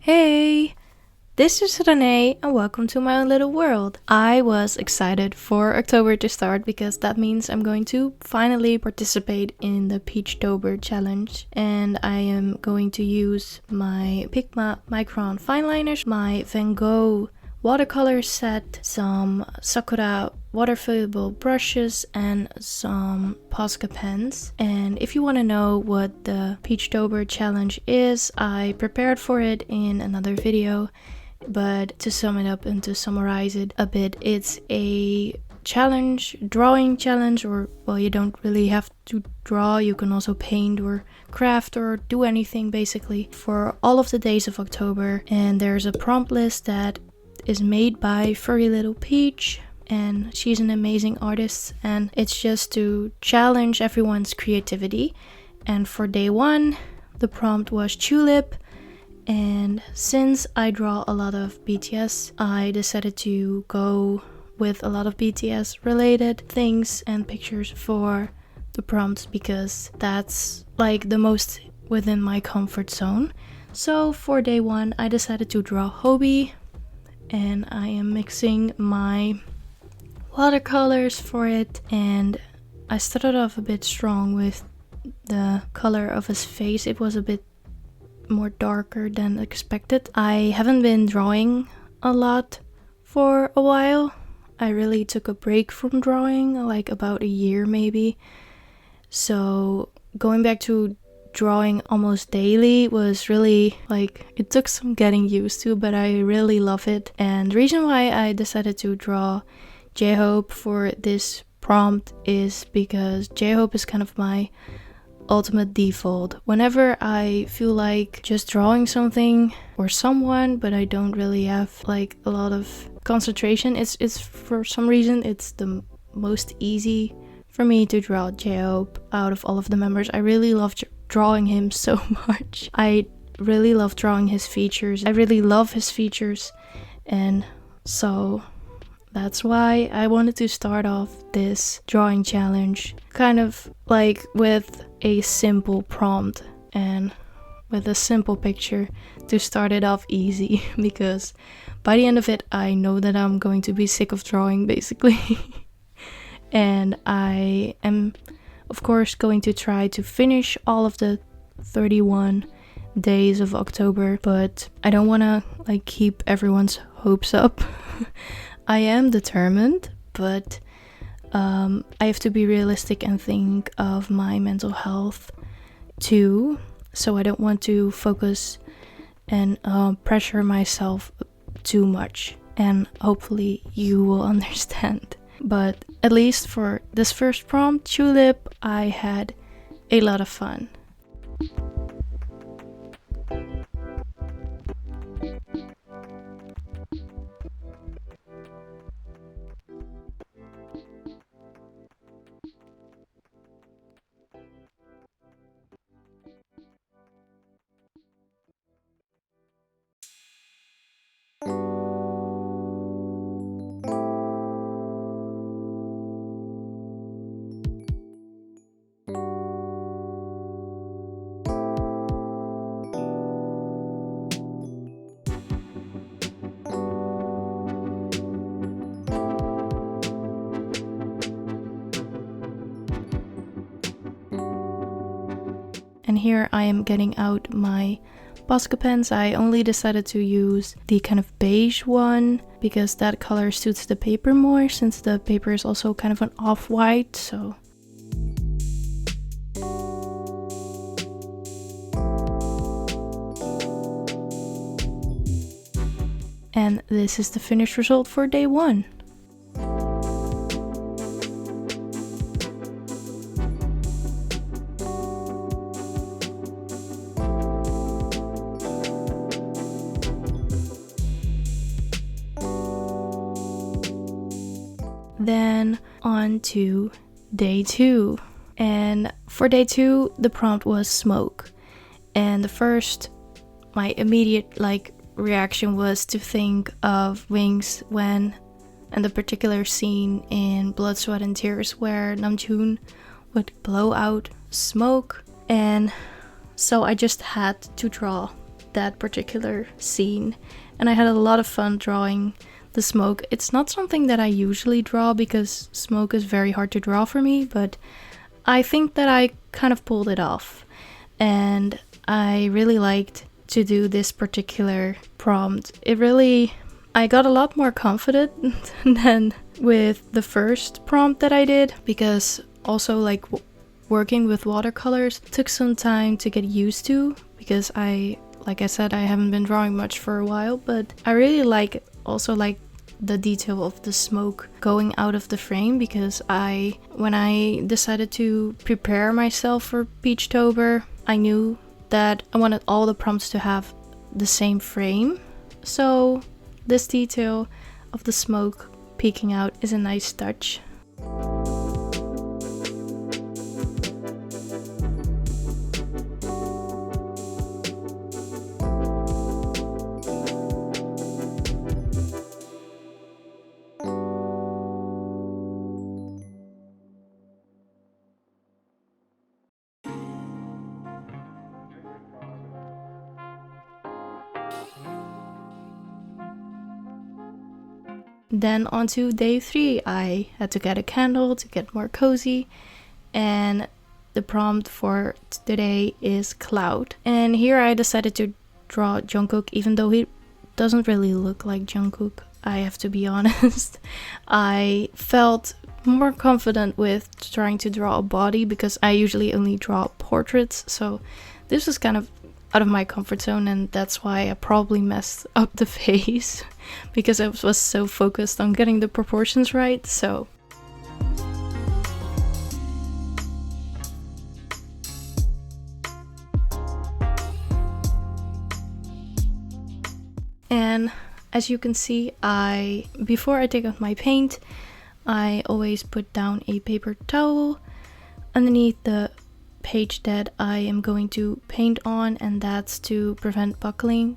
Hey! This is Renee and welcome to my own little world. I was excited for October to start because that means I'm going to finally participate in the Peachtober challenge, and I am going to use my Pigma Micron fineliners, my Van Gogh watercolor set, some Sakura water-fillable brushes, and some Posca pens. And if you want to know what the Peachtober challenge is, I prepared for it in another video. But to sum it up and to summarize it a bit, it's a challenge, drawing challenge, or well, you don't really have to draw, you can also paint or craft or do anything basically for all of the days of October. And there's a prompt list that is made by furrylittlepeach, and she's an amazing artist, and it's just to challenge everyone's creativity. And for day one, the prompt was tulip. And since I draw a lot of BTS, I decided to go with a lot of BTS related things and pictures for the prompts because that's like the most within my comfort zone. So for day one, I decided to draw Hobie, and I am mixing my watercolors for it. And I started off a bit strong with the color of his face. It was a bit more darker than expected. I haven't been drawing a lot for a while. I really took a break from drawing, like about a year maybe. So going back to drawing almost daily was really like, it took some getting used to, but I really love it. And the reason why I decided to draw J-Hope for this prompt is because J-Hope is kind of my ultimate default. Whenever I feel like just drawing something or someone, but I don't really have like a lot of concentration, it's for some reason it's the most easy for me to draw J-Hope out of all of the members. I really love drawing him so much. I really love drawing his features. I really love his features, and so that's why I wanted to start off this drawing challenge kind of like with a simple prompt and with a simple picture to start it off easy, because by the end of it I know that I'm going to be sick of drawing basically. And I am of course going to try to finish all of the 31 days of October, but I don't want to like keep everyone's hopes up. I am determined, but I have to be realistic and think of my mental health too. So I don't want to focus and pressure myself too much. And hopefully you will understand. But at least for this first prompt, Tulip, I had a lot of fun. And here I am getting out my Posca pens. I only decided to use the kind of beige one because that color suits the paper more, since the paper is also kind of an off-white, so. And this is the finished result for day one. Then on to day two. And for day two, the prompt was smoke. And my immediate reaction was to think of Wings when, and the particular scene in Blood, Sweat and Tears where Namjoon would blow out smoke. And so I just had to draw that particular scene. And I had a lot of fun drawing the smoke. It's not something that I usually draw because smoke is very hard to draw for me, but I think that I kind of pulled it off. And I really liked to do this particular prompt. I got a lot more confident than with the first prompt that I did, because also like working with watercolors took some time to get used to, because like I said, I haven't been drawing much for a while, but I really like the detail of the smoke going out of the frame, because when I decided to prepare myself for Peachtober, I knew that I wanted all the prompts to have the same frame. So this detail of the smoke peeking out is a nice touch. Then on to day 3, I had to get a candle to get more cozy, and the prompt for today is cloud. And here I decided to draw Jungkook, even though he doesn't really look like Jungkook, I have to be honest. I felt more confident with trying to draw a body because I usually only draw portraits, so this was kind of out of my comfort zone, and that's why I probably messed up the face because I was so focused on getting the proportions right. So and as you can see, before I take off my paint, I always put down a paper towel underneath the page that I am going to paint on, and that's to prevent buckling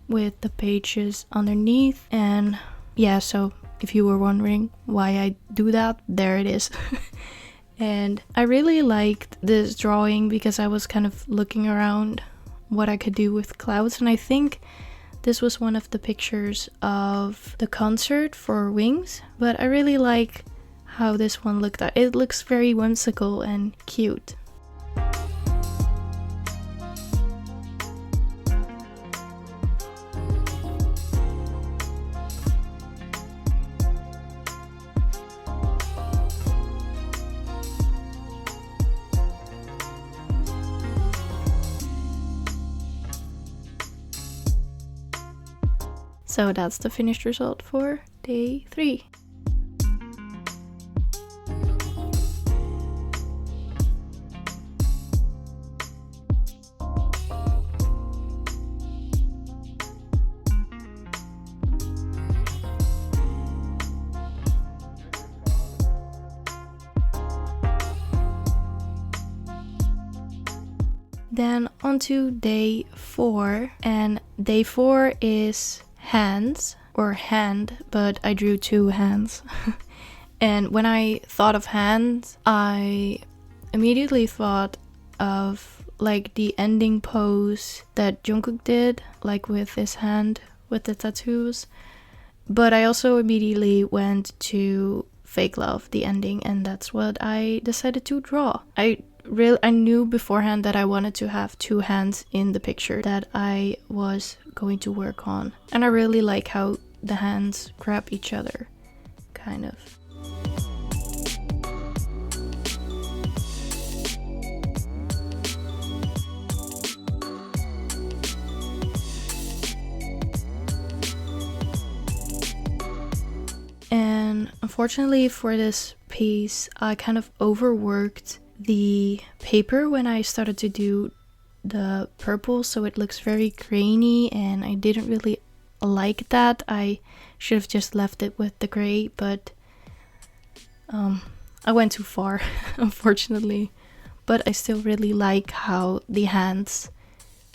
with the pages underneath. And yeah, so if you were wondering why I do that, there it is. And I really liked this drawing because I was kind of looking around what I could do with clouds, and I think this was one of the pictures of the concert for Wings, but I really like how this one looked at. It looks very whimsical and cute. So that's the finished result for day 3. Then on to day 4, and day 4 is hands, or hand, but I drew 2 hands. And when I thought of hands, I immediately thought of like the ending pose that Jungkook did, like with his hand with the tattoos. But I also immediately went to Fake Love, the ending, and that's what I decided to draw. I knew beforehand that I wanted to have 2 hands in the picture that I was going to work on. And I really like how the hands grab each other, kind of. And unfortunately for this piece, I kind of overworked the paper when I started to do the purple, so it looks very grainy, and I didn't really like that. I should have just left it with the gray, but I went too far, unfortunately. But I still really like how the hands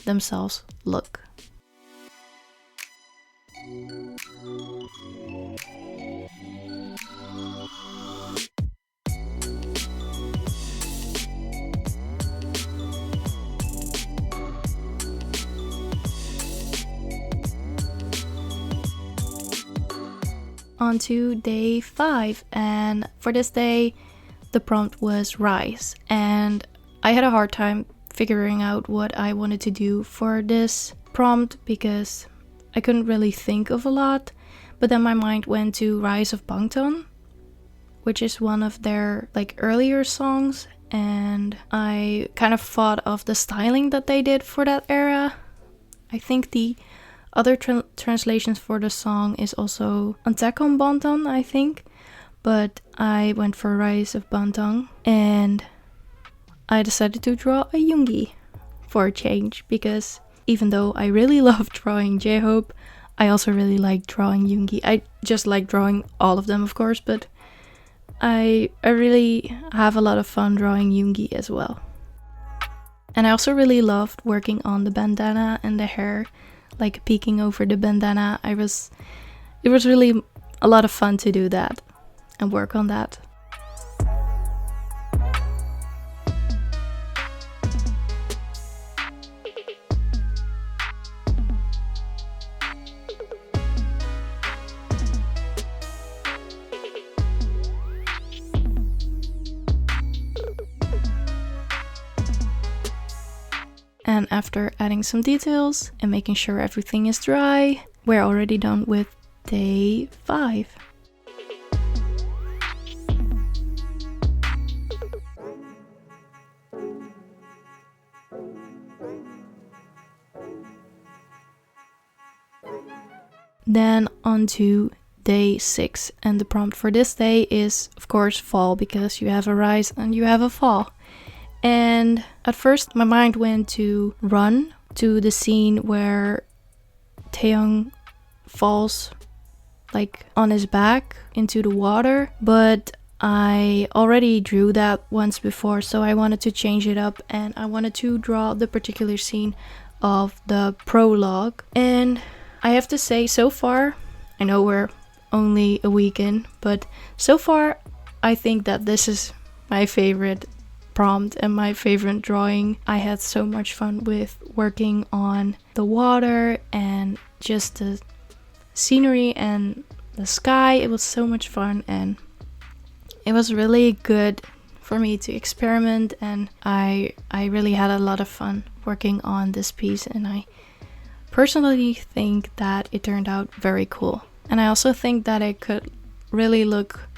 themselves look. on to day 5, and for this day the prompt was rice, and I had a hard time figuring out what I wanted to do for this prompt because I couldn't really think of a lot, but then my mind went to Rise of Bangtan, which is one of their like earlier songs, and I kind of thought of the styling that they did for that era. I think the other translations for the song is also Antekon Bantan, I think, but I went for Rise of Bangtan, and I decided to draw a Yoongi for a change, because even though I really love drawing J-Hope, I also really like drawing Yoongi. I just like drawing all of them, of course, but I really have a lot of fun drawing Yoongi as well. And I also really loved working on the bandana and the hair, like peeking over the bandana. It was really a lot of fun to do that and work on that. And after adding some details and making sure everything is dry, we're already done with day 5. Then on to day 6, and the prompt for this day is of course fall, because you have a rise and you have a fall. And at first my mind went to Run, to the scene where Taeyong falls like on his back into the water, but I already drew that once before, so I wanted to change it up and I wanted to draw the particular scene of the prologue. And I have to say, so far, I know we're only a week in, but so far I think that this is my favorite prompt and my favorite drawing. I had so much fun with working on the water and just the scenery and the sky. It was so much fun, and it was really good for me to experiment, and I really had a lot of fun working on this piece, and I personally think that it turned out very cool. And I also think that it could really look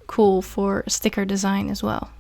cool for sticker design as well.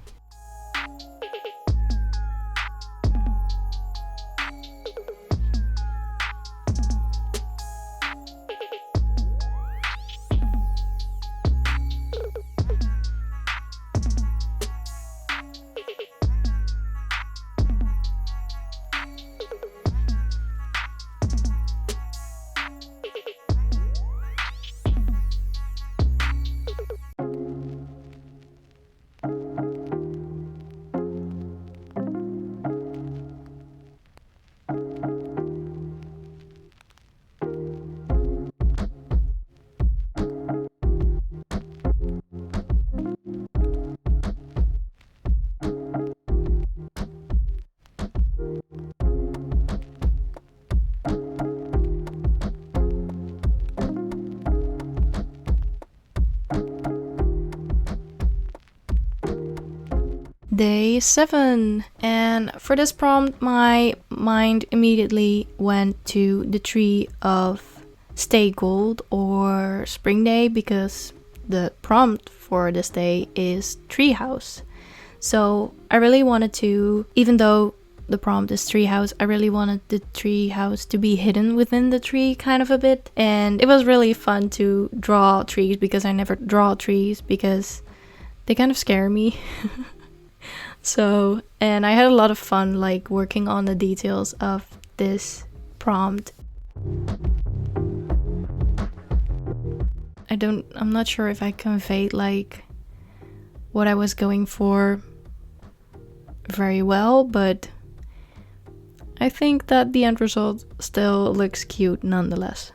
Day 7, and for this prompt my mind immediately went to the tree of Stay Gold or Spring Day, because the prompt for this day is treehouse. So I really wanted to, even though the prompt is treehouse, I really wanted the treehouse to be hidden within the tree kind of a bit, and it was really fun to draw trees because I never draw trees because they kind of scare me. So, and I had a lot of fun like working on the details of this prompt. I'm not sure if I conveyed like what I was going for very well, but I think that the end result still looks cute nonetheless.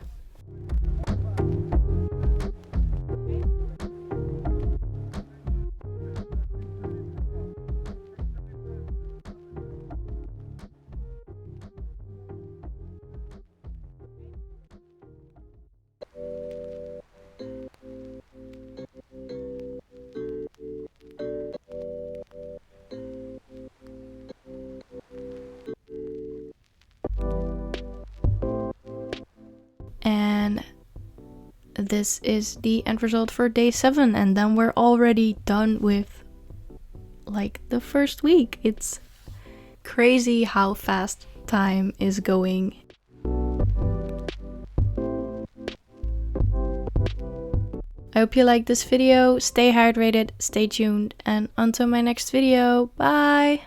this is the end result for day 7, and then we're already done with like the first week. It's crazy how fast time is going. I hope you liked this video. Stay hydrated, stay tuned, and until my next video, bye!